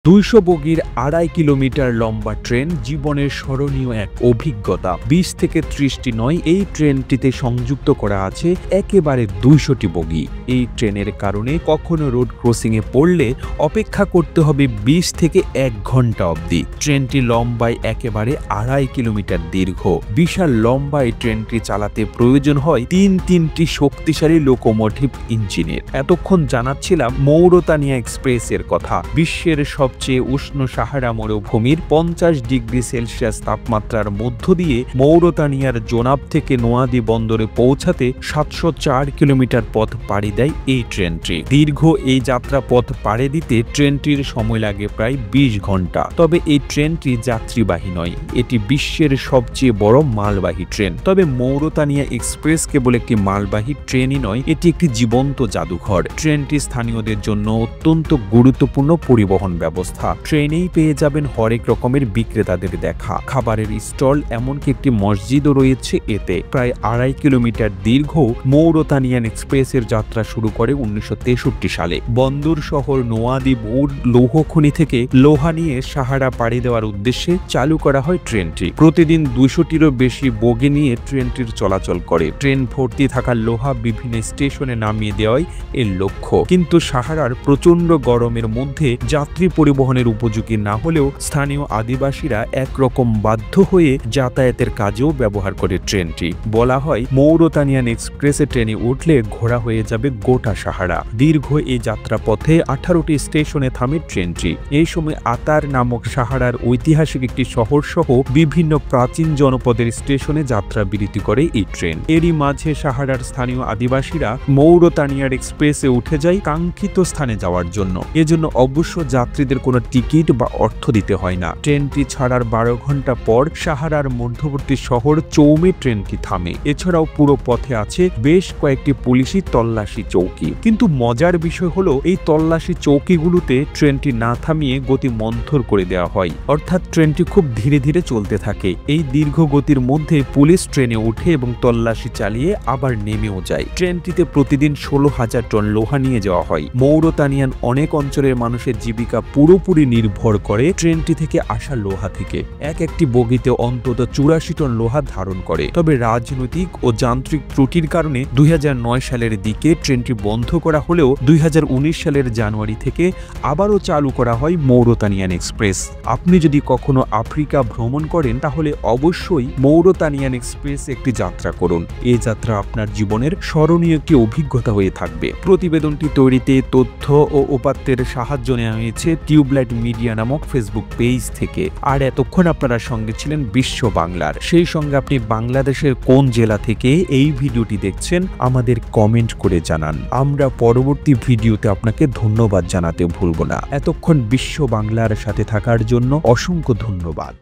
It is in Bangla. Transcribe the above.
২০০ বগির ২.৫ কিলোমিটার লম্বা ট্রেন জীবনের স্মরণীয় এক অভিজ্ঞতা। ২০ থেকে ৩০টি নয়, এই ট্রেনটিতে সংযুক্ত করা আছে একেবারে ২০০টি বগি। এই ট্রেনের কারণে কখনো রোড ক্রসিংয়ে পড়লে অপেক্ষা করতে হবে ২০ থেকে ১ ঘন্টা অবধি। ট্রেনটি লম্বায় একেবারে ২.৫ কিলোমিটার দীর্ঘ। বিশাল লম্বা এই ট্রেনটি চালাতে প্রয়োজন হয় তিনটি শক্তিশালী লোকোমোটিভ ইঞ্জিনের। এতক্ষণ জানাচ্ছিলাম মৌরতানিয়া এক্সপ্রেসের কথা। বিশ্বের সবচেয়ে উষ্ণ সাহারা মরুভূমির ৫০ ডিগ্রি সেলসিয়াস তাপমাত্রার মধ্য দিয়ে মৌরতানিয়ার জোনাব থেকে নোয়াদি বন্দরে পৌঁছাতে ৭০৪ কিলোমিটার পথ পাড়ি দেয় এই ট্রেনটি। দীর্ঘ এই যাত্রা পথ পাড়ি দিতে ট্রেনটির সময় লাগে প্রায় ২০ ঘন্টা। তবে এই ট্রেনটি যাত্রীবাহী নয়, এটি বিশ্বের সবচেয়ে বড় মালবাহী ট্রেন। তবে মৌরতানিয়া এক্সপ্রেস কেবল একটি মালবাহী ট্রেনই নয়, এটি একটি জীবন্ত জাদুঘর। ট্রেনটি স্থানীয়দের জন্য অত্যন্ত গুরুত্বপূর্ণ পরিবহন ব্যবস্থা। ট্রেনেই পেয়ে যাবেন হরেক রকমের বিক্রেতাদের দেখা, খাবারের স্টল, এমনকি একটি মসজিদও রয়েছে এতে। প্রায় ২.৫ কিলোমিটার দীর্ঘ মৌরতানিয়ান এক্সপ্রেসের যাত্রা শুরু করে ১৯৬৩ সালে। বন্দর শহর নোয়াদিবুর লৌহ খনি থেকে লোহা নিয়ে সাহারা পাড়ি দেওয়ার উদ্দেশ্যে চালু করা হয় ট্রেনটি। প্রতিদিন ২০০টিরও বেশি বগি নিয়ে ট্রেনটির চলাচল করে। ট্রেন ভর্তি থাকা লোহা বিভিন্ন স্টেশনে নামিয়ে দেওয়াই এর লক্ষ্য। কিন্তু সাহারার প্রচন্ড গরমের মধ্যে যাত্রী পরিবহনের উপযোগী না হলেও স্থানীয় আদিবাসীরা একরকম বাধ্য হয়ে যাতায়াতের কাজেও ব্যবহার করে ট্রেনটি। বলা হয় মৌরতানিয়ান এক্সপ্রেসে ট্রেনে উঠলে ঘোরা হয়ে যাবে গোটা সাহারা। দীর্ঘ এই যাত্রাপথে ১৮টি স্টেশনে থামে ট্রেনটি। এই সময় আতার নামক সাহারার ঐতিহাসিক একটি শহর সহ বিভিন্ন প্রাচীন জনপদের স্টেশনে যাত্রা বিরতি করে এই ট্রেন। এরই মাঝে সাহারার স্থানীয় আদিবাসীরা মৌরতানিয়ার এক্সপ্রেসে উঠে যায় কাঙ্ক্ষিত স্থানে যাওয়ার জন্য। এজন্য অবশ্য যাত্রীদের কোনো টিকিট বা অর্থ দিতে হয় না। ট্রেনটি ছাড়ার ১২ ঘন্টা পর সাহারার মধ্যবর্তী শহর চৌমে ট্রেনটি থামে। এছাড়াও পুরো পথে আছে বেশ কয়েকটি পুলিশি তল্লাশি চৌকি। কিন্তু মজার বিষয় হলো এই তল্লাশি চৌকিগুলোতে ট্রেনটি না থামিয়ে গতি মন্থর করে দেওয়া হয়, অর্থাৎ ট্রেনটি খুব ধীরে ধীরে চলতে থাকে। এই দীর্ঘ গতির মধ্যে পুলিশ ট্রেনে উঠে এবং তল্লাশি চালিয়ে আবার নেমেও যায়। ট্রেনটিতে প্রতিদিন ১৬,০০০ টন লোহা নিয়ে যাওয়া হয়। মৌরতানিয়ান অনেক অঞ্চলের মানুষের জীবিকা পুরোপুরি নির্ভর করে ট্রেনটি থেকে আসা লোহা থেকে। একটি বগিতে অন্তত ৮৪ টন লোহা ধারণ করে। তবে রাজনৈতিক ও যান্ত্রিক ত্রুটির কারণে ২০০৯ সালের দিকে ট্রেনটি বন্ধ করা হলেও ২০১৯ সালের জানুয়ারি থেকে আবারও চালু করা হয় মৌরতানিয়ান এক্সপ্রেস। আপনি যদি কখনো আফ্রিকা ভ্রমণ করেন তাহলে অবশ্যই মৌরতানিয়ান এক্সপ্রেস একটি যাত্রা করুন। এই যাত্রা আপনার জীবনের স্মরণীয় একটি অভিজ্ঞতা হয়ে থাকবে। প্রতিবেদনটি তৈরিতে তথ্য ও উপাত্তের সাহায্য নেওয়া হয়েছে টিউবলাইট মিডিয়া নামক ফেসবুক পেজ থেকে। আর এতক্ষণ আপনারা সঙ্গে ছিলেন বিশ্ব বাংলার। সেই সঙ্গে আপনি বাংলাদেশের কোন জেলা থেকে এই ভিডিওটি দেখছেন আমাদের কমেন্ট করে জানান। আমরা পরবর্তী ভিডিওতে আপনাকে ধন্যবাদ জানাতে ভুলব না। এতক্ষণ বিশ্ব বাংলার সাথে থাকার জন্য অসংখ্য ধন্যবাদ।